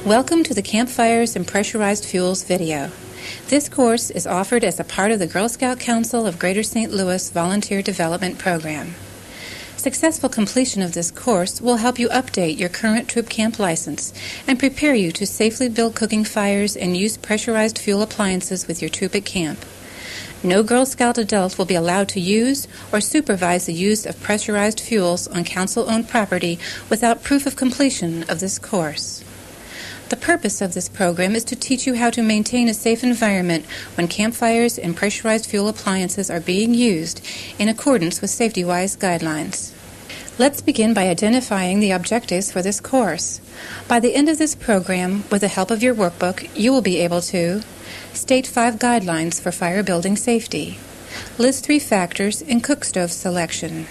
Welcome to the Campfires and Pressurized Fuels video. This course is offered as a part of the Girl Scout Council of Greater St. Louis Volunteer Development Program. Successful completion of this course will help you update your current troop camp license and prepare you to safely build cooking fires and use pressurized fuel appliances with your troop at camp. No Girl Scout adult will be allowed to use or supervise the use of pressurized fuels on council-owned property without proof of completion of this course. The purpose of this program is to teach you how to maintain a safe environment when campfires and pressurized fuel appliances are being used in accordance with safety-wise guidelines. Let's begin by identifying the objectives for this course. By the end of this program, with the help of your workbook, you will be able to state 5 guidelines for fire building safety, list 3 factors in cook stove selection,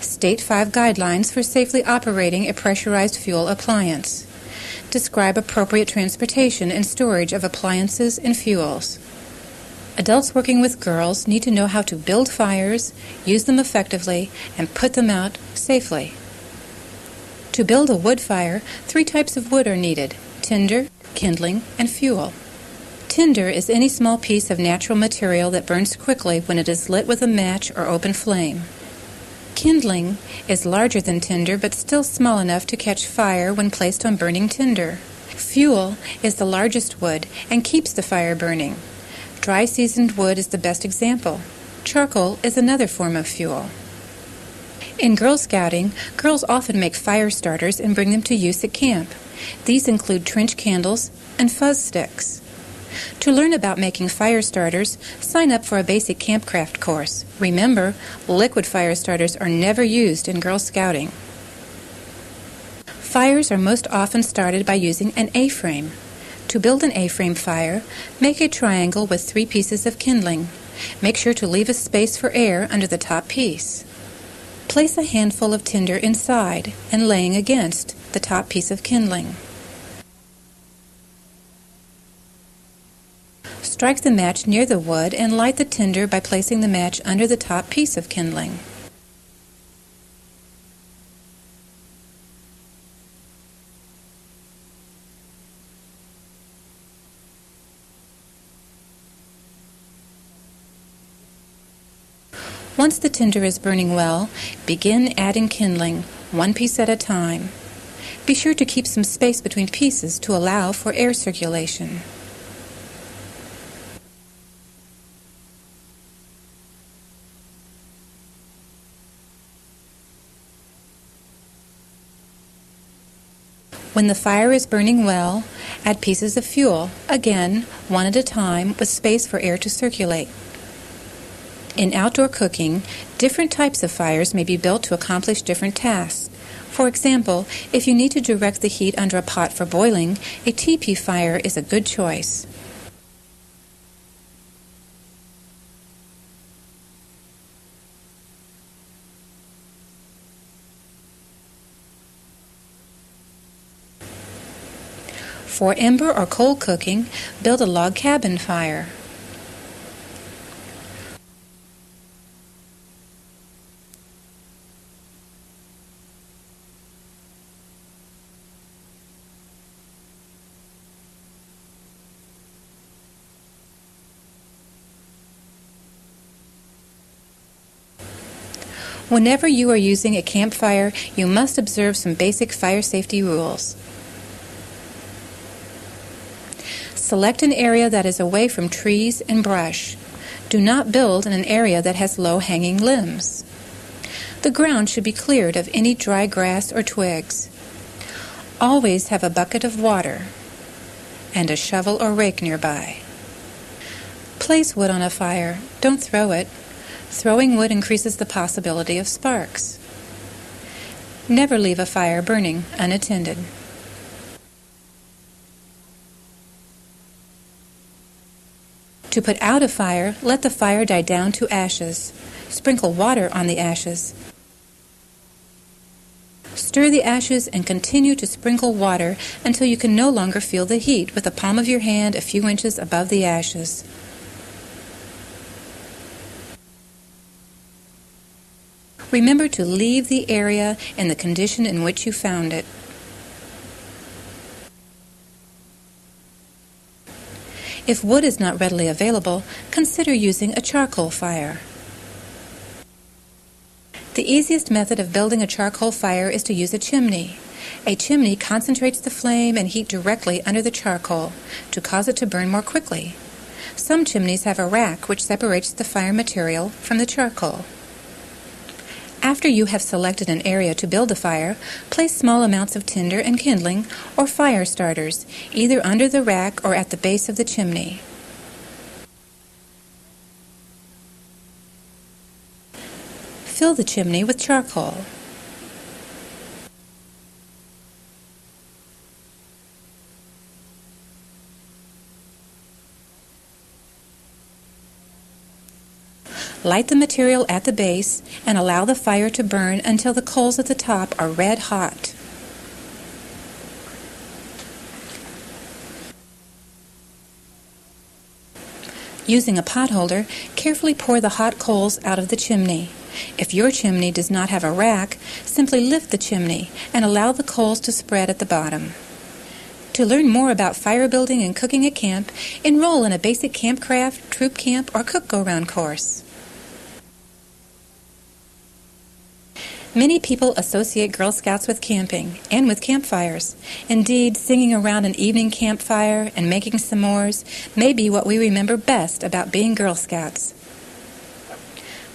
state 5 guidelines for safely operating a pressurized fuel appliance, describe appropriate transportation and storage of appliances and fuels. Adults working with girls need to know how to build fires, use them effectively, and put them out safely. To build a wood fire, 3 types of wood are needed: tinder, kindling, and fuel. Tinder is any small piece of natural material that burns quickly when it is lit with a match or open flame. Kindling is larger than tinder but still small enough to catch fire when placed on burning tinder. Fuel is the largest wood and keeps the fire burning. Dry seasoned wood is the best example. Charcoal is another form of fuel. In Girl Scouting, girls often make fire starters and bring them to use at camp. These include trench candles and fuzz sticks. To learn about making fire starters, sign up for a basic campcraft course. Remember, liquid fire starters are never used in Girl Scouting. Fires are most often started by using an A-frame. To build an A-frame fire, make a triangle with 3 pieces of kindling. Make sure to leave a space for air under the top piece. Place a handful of tinder inside and laying against the top piece of kindling. Strike the match near the wood and light the tinder by placing the match under the top piece of kindling. Once the tinder is burning well, begin adding kindling, 1 piece at a time. Be sure to keep some space between pieces to allow for air circulation. When the fire is burning well, add pieces of fuel, again, 1 at a time, with space for air to circulate. In outdoor cooking, different types of fires may be built to accomplish different tasks. For example, if you need to direct the heat under a pot for boiling, a teepee fire is a good choice. For ember or coal cooking, build a log cabin fire. Whenever you are using a campfire, you must observe some basic fire safety rules. Select an area that is away from trees and brush. Do not build in an area that has low-hanging limbs. The ground should be cleared of any dry grass or twigs. Always have a bucket of water and a shovel or rake nearby. Place wood on a fire. Don't throw it. Throwing wood increases the possibility of sparks. Never leave a fire burning unattended. To put out a fire, let the fire die down to ashes. Sprinkle water on the ashes. Stir the ashes and continue to sprinkle water until you can no longer feel the heat with the palm of your hand a few inches above the ashes. Remember to leave the area in the condition in which you found it. If wood is not readily available, consider using a charcoal fire. The easiest method of building a charcoal fire is to use a chimney. A chimney concentrates the flame and heat directly under the charcoal to cause it to burn more quickly. Some chimneys have a rack which separates the fire material from the charcoal. After you have selected an area to build a fire, place small amounts of tinder and kindling or fire starters either under the rack or at the base of the chimney. Fill the chimney with charcoal. Light the material at the base and allow the fire to burn until the coals at the top are red hot. Using a potholder, carefully pour the hot coals out of the chimney. If your chimney does not have a rack, simply lift the chimney and allow the coals to spread at the bottom. To learn more about fire building and cooking at camp, enroll in a basic campcraft, troop camp, or cook-go-round course. Many people associate Girl Scouts with camping and with campfires. Indeed, singing around an evening campfire and making s'mores may be what we remember best about being Girl Scouts.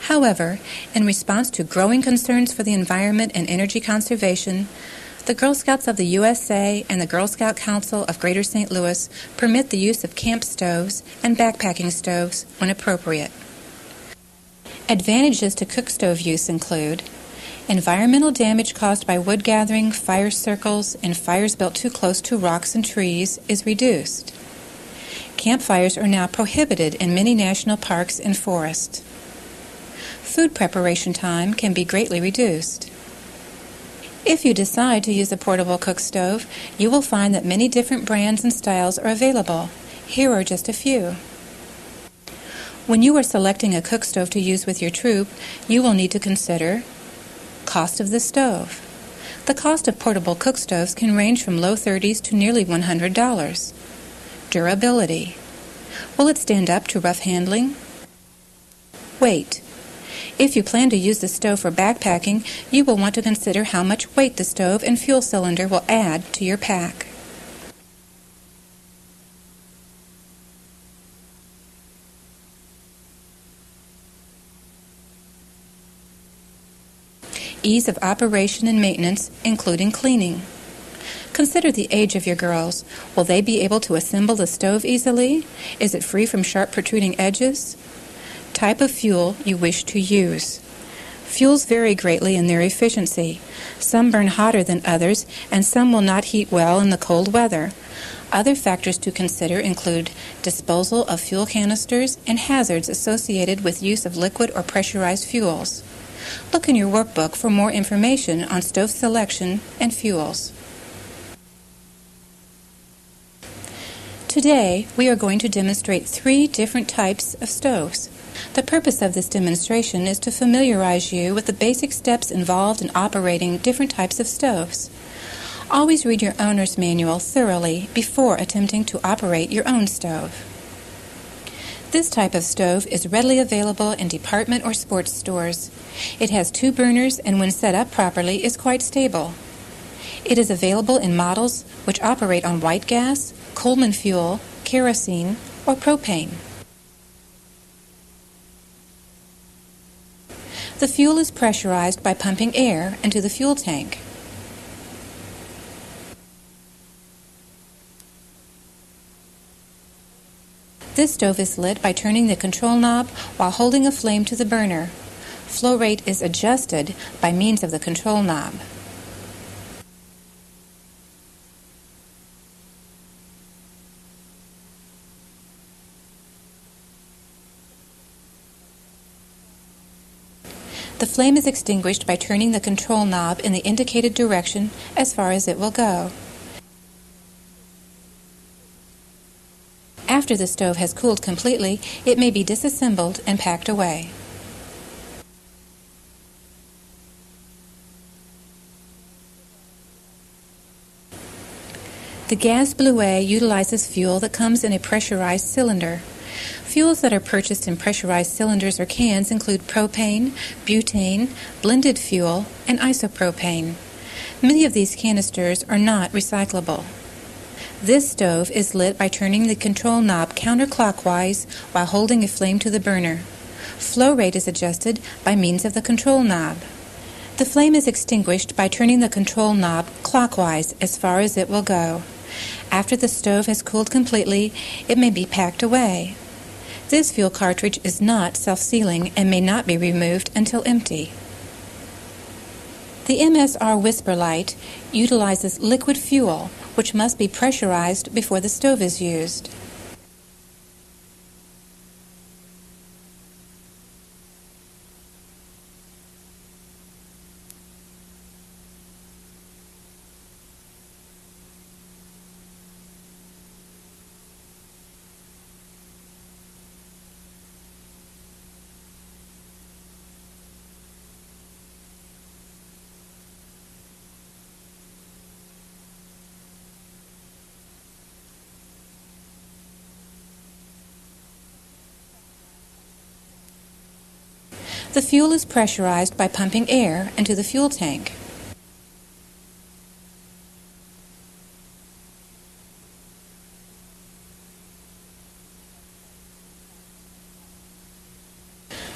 However, in response to growing concerns for the environment and energy conservation, the Girl Scouts of the USA and the Girl Scout Council of Greater St. Louis permit the use of camp stoves and backpacking stoves when appropriate. Advantages to cook stove use include environmental damage caused by wood gathering, fire circles, and fires built too close to rocks and trees is reduced. Campfires are now prohibited in many national parks and forests. Food preparation time can be greatly reduced. If you decide to use a portable cook stove, you will find that many different brands and styles are available. Here are just a few. When you are selecting a cook stove to use with your troop, you will need to consider cost of the stove. The cost of portable cook stoves can range from low 30s to nearly $100. Durability. Will it stand up to rough handling? Weight. If you plan to use the stove for backpacking, you will want to consider how much weight the stove and fuel cylinder will add to your pack. Ease of operation and maintenance, including cleaning. Consider the age of your girls. Will they be able to assemble the stove easily? Is it free from sharp protruding edges? Type of fuel you wish to use. Fuels vary greatly in their efficiency. Some burn hotter than others, and some will not heat well in the cold weather. Other factors to consider include disposal of fuel canisters and hazards associated with use of liquid or pressurized fuels. Look in your workbook for more information on stove selection and fuels. Today, we are going to demonstrate 3 different types of stoves. The purpose of this demonstration is to familiarize you with the basic steps involved in operating different types of stoves. Always read your owner's manual thoroughly before attempting to operate your own stove. This type of stove is readily available in department or sports stores. It has 2 burners and when set up properly is quite stable. It is available in models which operate on white gas, Coleman fuel, kerosene, or propane. The fuel is pressurized by pumping air into the fuel tank. This stove is lit by turning the control knob while holding a flame to the burner. Flow rate is adjusted by means of the control knob. The flame is extinguished by turning the control knob in the indicated direction as far as it will go. After the stove has cooled completely, it may be disassembled and packed away. The gas bluet utilizes fuel that comes in a pressurized cylinder. Fuels that are purchased in pressurized cylinders or cans include propane, butane, blended fuel, and isopropane. Many of these canisters are not recyclable. This stove is lit by turning the control knob counterclockwise while holding a flame to the burner. Flow rate is adjusted by means of the control knob. The flame is extinguished by turning the control knob clockwise as far as it will go. After the stove has cooled completely, it may be packed away. This fuel cartridge is not self-sealing and may not be removed until empty. The MSR Whisper Light utilizes liquid fuel, which must be pressurized before the stove is used. The fuel is pressurized by pumping air into the fuel tank.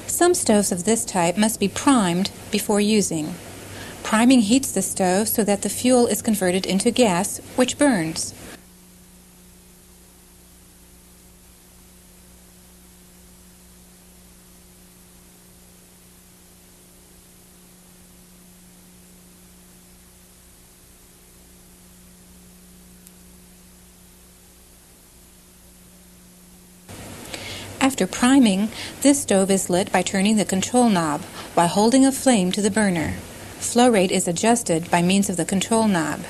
Some stoves of this type must be primed before using. Priming heats the stove so that the fuel is converted into gas, which burns. After priming, this stove is lit by turning the control knob while holding a flame to the burner. Flow rate is adjusted by means of the control knob.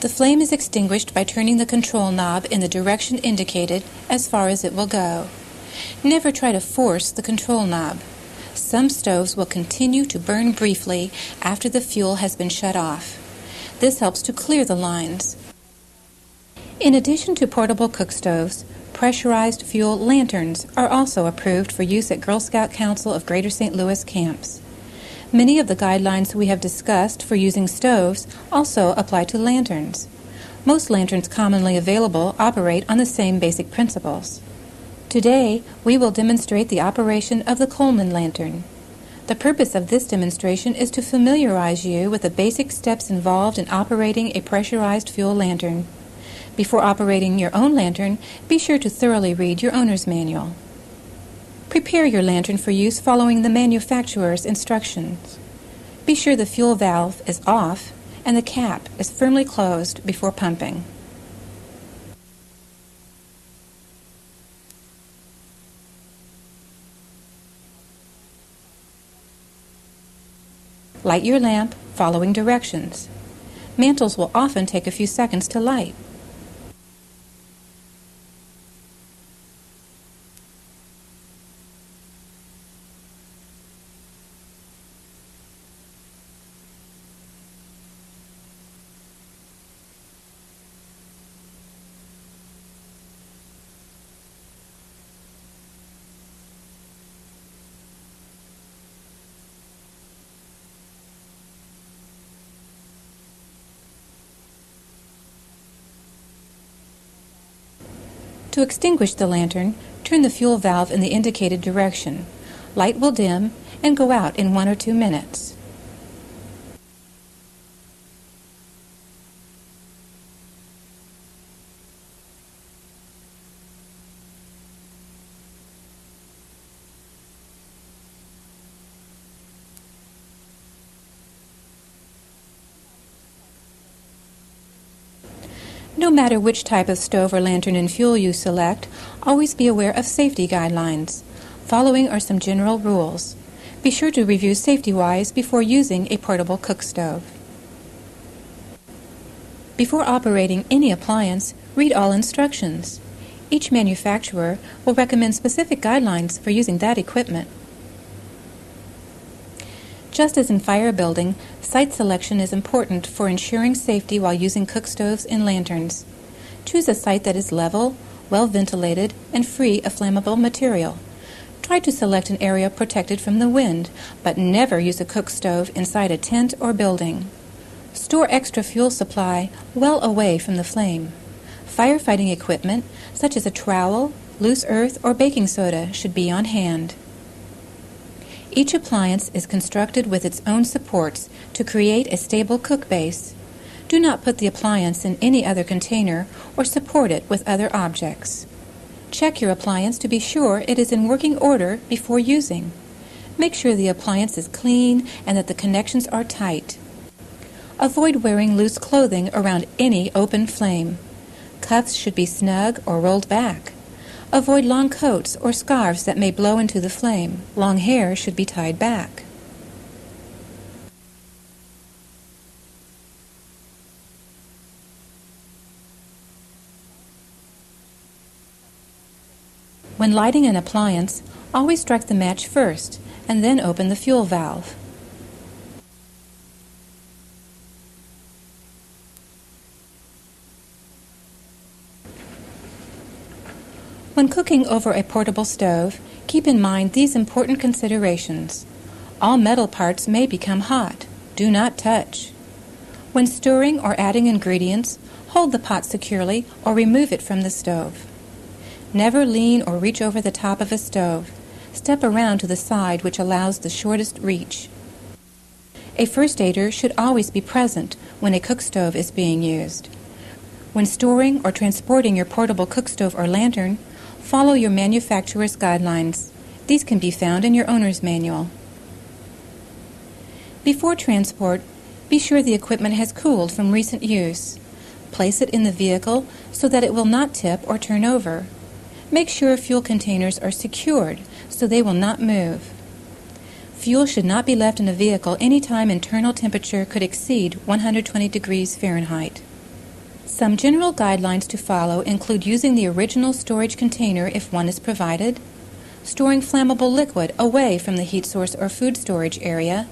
The flame is extinguished by turning the control knob in the direction indicated as far as it will go. Never try to force the control knob. Some stoves will continue to burn briefly after the fuel has been shut off. This helps to clear the lines. In addition to portable cook stoves, pressurized fuel lanterns are also approved for use at Girl Scout Council of Greater St. Louis camps. Many of the guidelines we have discussed for using stoves also apply to lanterns. Most lanterns commonly available operate on the same basic principles. Today, we will demonstrate the operation of the Coleman lantern. The purpose of this demonstration is to familiarize you with the basic steps involved in operating a pressurized fuel lantern. Before operating your own lantern, be sure to thoroughly read your owner's manual. Prepare your lantern for use following the manufacturer's instructions. Be sure the fuel valve is off and the cap is firmly closed before pumping. Light your lamp following directions. Mantles will often take a few seconds to light. To extinguish the lantern, turn the fuel valve in the indicated direction. Light will dim and go out in 1 or 2 minutes. No matter which type of stove or lantern and fuel you select, always be aware of safety guidelines. Following are some general rules. Be sure to review safety-wise before using a portable cook stove. Before operating any appliance, read all instructions. Each manufacturer will recommend specific guidelines for using that equipment. Just as in fire building, site selection is important for ensuring safety while using cook stoves and lanterns. Choose a site that is level, well ventilated, and free of flammable material. Try to select an area protected from the wind, but never use a cook stove inside a tent or building. Store extra fuel supply well away from the flame. Firefighting equipment, such as a trowel, loose earth, or baking soda, should be on hand. Each appliance is constructed with its own supports to create a stable cook base. Do not put the appliance in any other container or support it with other objects. Check your appliance to be sure it is in working order before using. Make sure the appliance is clean and that the connections are tight. Avoid wearing loose clothing around any open flame. Cuffs should be snug or rolled back. Avoid long coats or scarves that may blow into the flame. Long hair should be tied back. When lighting an appliance, always strike the match first and then open the fuel valve. When cooking over a portable stove, keep in mind these important considerations. All metal parts may become hot. Do not touch. When stirring or adding ingredients, hold the pot securely or remove it from the stove. Never lean or reach over the top of a stove. Step around to the side, which allows the shortest reach. A first aider should always be present when a cook stove is being used. When storing or transporting your portable cook stove or lantern, follow your manufacturer's guidelines. These can be found in your owner's manual. Before transport, be sure the equipment has cooled from recent use. Place it in the vehicle so that it will not tip or turn over. Make sure fuel containers are secured so they will not move. Fuel should not be left in a vehicle any time internal temperature could exceed 120 degrees Fahrenheit. Some general guidelines to follow include using the original storage container if one is provided, storing flammable liquid away from the heat source or food storage area,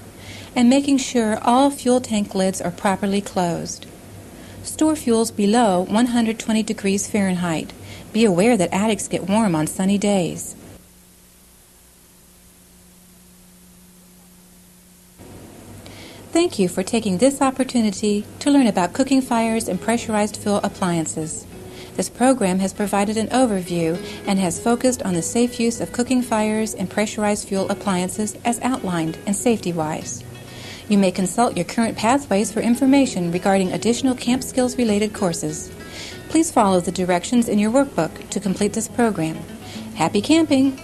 and making sure all fuel tank lids are properly closed. Store fuels below 120 degrees Fahrenheit. Be aware that attics get warm on sunny days. Thank you for taking this opportunity to learn about cooking fires and pressurized fuel appliances. This program has provided an overview and has focused on the safe use of cooking fires and pressurized fuel appliances as outlined and safety-wise. You may consult your current pathways for information regarding additional camp skills-related courses. Please follow the directions in your workbook to complete this program. Happy camping!